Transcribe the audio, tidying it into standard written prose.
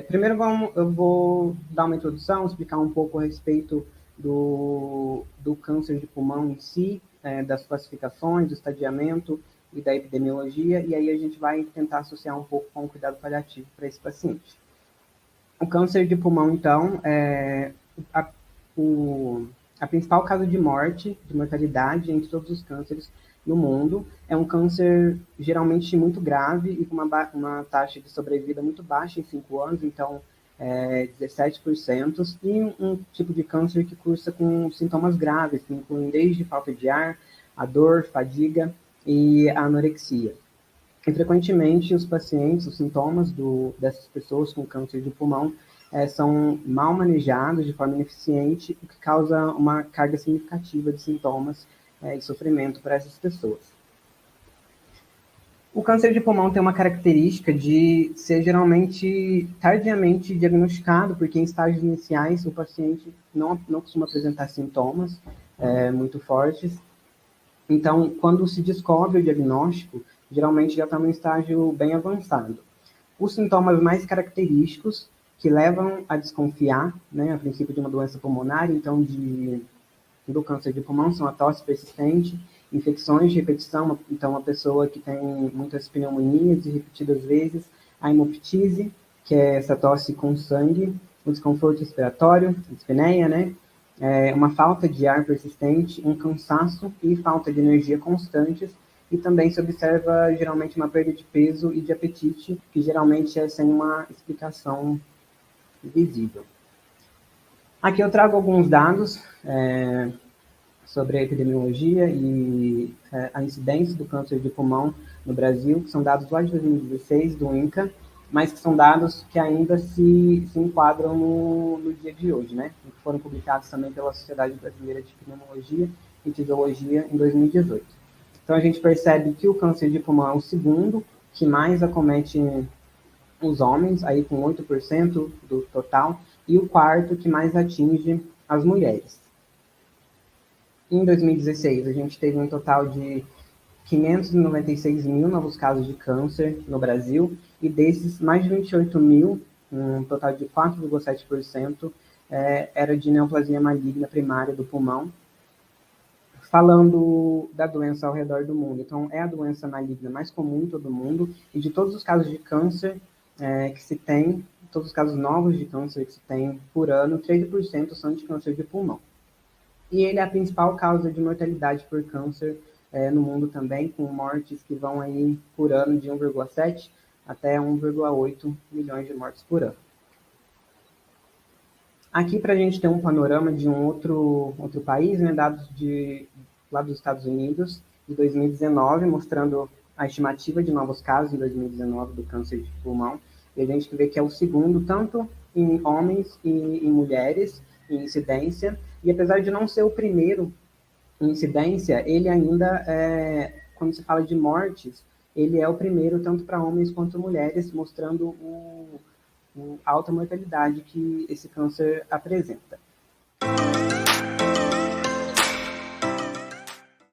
Primeiro eu vou dar uma introdução, explicar um pouco a respeito do câncer de pulmão em si, das classificações, do estadiamento e da epidemiologia, e aí a gente vai tentar associar um pouco com o cuidado paliativo para esse paciente. O câncer de pulmão, então, a principal causa de morte, de mortalidade entre todos os cânceres no mundo. É um câncer geralmente muito grave e com uma taxa de sobrevida muito baixa em 5 anos, então 17%, e um tipo de câncer que cursa com sintomas graves, que incluem desde falta de ar, a dor, fadiga e a anorexia. E frequentemente os pacientes, os sintomas dessas pessoas com câncer de pulmão são mal manejados de forma ineficiente, o que causa uma carga significativa de sintomas e sofrimento para essas pessoas. O câncer de pulmão tem uma característica de ser geralmente tardiamente diagnosticado, porque em estágios iniciais o paciente não costuma apresentar sintomas muito fortes. Então, quando se descobre o diagnóstico, geralmente já está num estágio bem avançado. Os sintomas mais característicos que levam a desconfiar, a princípio, de uma doença pulmonar, então do câncer de pulmão, são a tosse persistente, infecções de repetição, então a pessoa que tem muitas pneumonias e repetidas vezes, a hemoptise, que é essa tosse com sangue, o desconforto respiratório, a dispneia, uma falta de ar persistente, um cansaço e falta de energia constantes, e também se observa geralmente uma perda de peso e de apetite, que geralmente é sem uma explicação visível. Aqui eu trago alguns dados sobre a epidemiologia e a incidência do câncer de pulmão no Brasil, que são dados lá de 2016 do INCA, mas que são dados que ainda se enquadram no dia de hoje, que foram publicados também pela Sociedade Brasileira de Pneumologia e Tisiologia em 2018. Então a gente percebe que o câncer de pulmão é o segundo que mais acomete os homens, aí com 8% do total, e o quarto que mais atinge as mulheres. Em 2016, a gente teve um total de 596 mil novos casos de câncer no Brasil, e desses, mais de 28 mil, um total de 4,7%, era de neoplasia maligna primária do pulmão. Falando da doença ao redor do mundo, então é a doença maligna mais comum em todo o mundo, e de todos os casos de câncer que se tem, todos os casos novos de câncer que se tem por ano, 13% são de câncer de pulmão. E ele é a principal causa de mortalidade por câncer no mundo também, com mortes que vão aí por ano de 1,7 até 1,8 milhões de mortes por ano. Aqui, para a gente ter um panorama de um outro país, dados lá dos Estados Unidos, de 2019, mostrando a estimativa de novos casos em 2019 do câncer de pulmão, e a gente vê que é o segundo, tanto em homens e em mulheres, em incidência, e apesar de não ser o primeiro em incidência, ele ainda, quando se fala de mortes, ele é o primeiro tanto para homens quanto mulheres, mostrando a alta mortalidade que esse câncer apresenta.